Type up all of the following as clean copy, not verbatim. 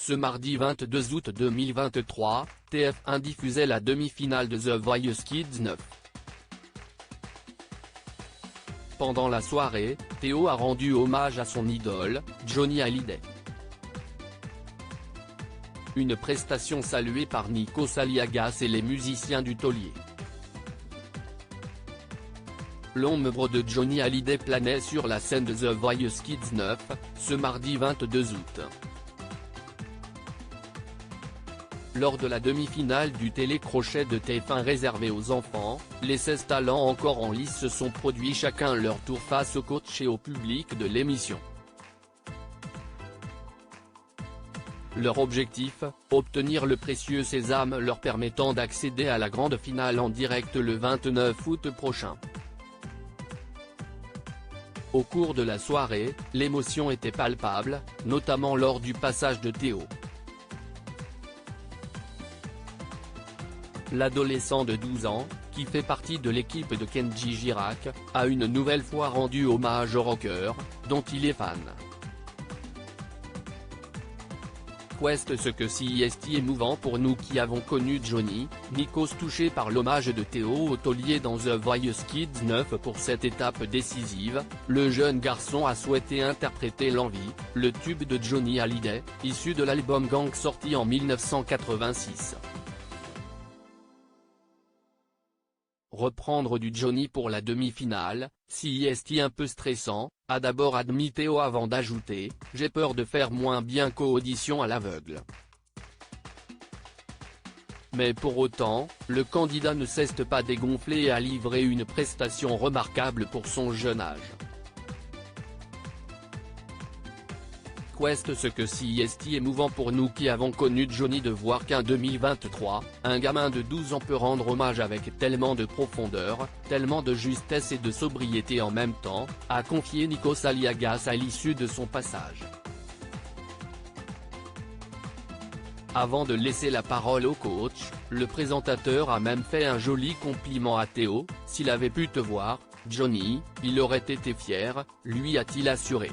Ce mardi 22 août 2023, TF1 diffusait la demi-finale de The Voice Kids 9. Pendant la soirée, Théo a rendu hommage à son idole, Johnny Hallyday. Une prestation saluée par Nikos Aliagas et les musiciens du taulier. L'ombre de Johnny Hallyday planait sur la scène de The Voice Kids 9, ce mardi 22 août. Lors de la demi-finale du télécrochet de TF1 réservé aux enfants, les 16 talents encore en lice se sont produits chacun leur tour face au coach et au public de l'émission. Leur objectif, obtenir le précieux sésame leur permettant d'accéder à la grande finale en direct le 29 août prochain. Au cours de la soirée, l'émotion était palpable, notamment lors du passage de Théo. L'adolescent de 12 ans, qui fait partie de l'équipe de Kenji Girac, a une nouvelle fois rendu hommage au rocker, dont il est fan. Quest ce que si est émouvant pour nous qui avons connu Johnny, Nikos touché par l'hommage de Théo au taulier dans The Voice Kids 9 pour cette étape décisive, le jeune garçon a souhaité interpréter l'envie, le tube de Johnny Hallyday, issu de l'album Gang sorti en 1986. Reprendre du Johnny pour la demi-finale, si est un peu stressant, a d'abord admis Théo avant d'ajouter « J'ai peur de faire moins bien qu'audition à l'aveugle ». Mais pour autant, le candidat ne cesse pas dégonfler et a livré une prestation remarquable pour son jeune âge. Quest ce que si est émouvant pour nous qui avons connu Johnny de voir qu'en 2023, un gamin de 12 ans peut rendre hommage avec tellement de profondeur, tellement de justesse et de sobriété en même temps, a confié Nikos Aliagas à l'issue de son passage. Avant de laisser la parole au coach, le présentateur a même fait un joli compliment à Théo, « S'il avait pu te voir, Johnny, il aurait été fier », lui a-t-il assuré.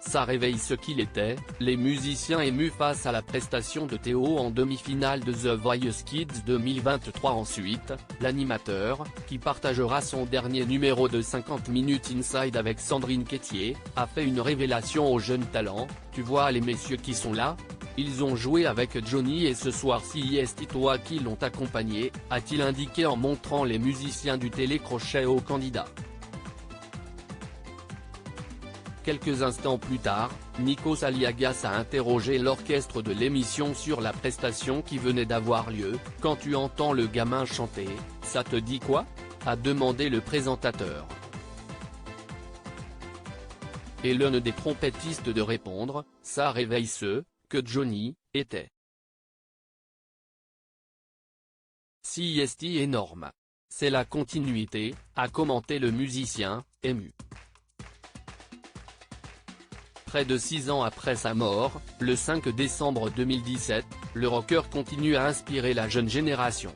Ça réveille ce qu'il était, les musiciens émus face à la prestation de Théo en demi-finale de The Voice Kids 2023. Ensuite, l'animateur, qui partagera son dernier numéro de 50 minutes Inside avec Sandrine Quétier, a fait une révélation aux jeunes talents. « Tu vois les messieurs qui sont là ? Ils ont joué avec Johnny et ce soir si est toi qui l'ont accompagné », a-t-il indiqué en montrant les musiciens du télécrochet aux candidats. Quelques instants plus tard, Nikos Aliagas a interrogé l'orchestre de l'émission sur la prestation qui venait d'avoir lieu. « Quand tu entends le gamin chanter, ça te dit quoi ?» a demandé le présentateur. Et l'un des trompettistes de répondre, « Ça réveille ce que Johnny était. Si est énorme. C'est la continuité », a commenté le musicien, ému. Près de 6 ans après sa mort, le 5 décembre 2017, le rocker continue à inspirer la jeune génération.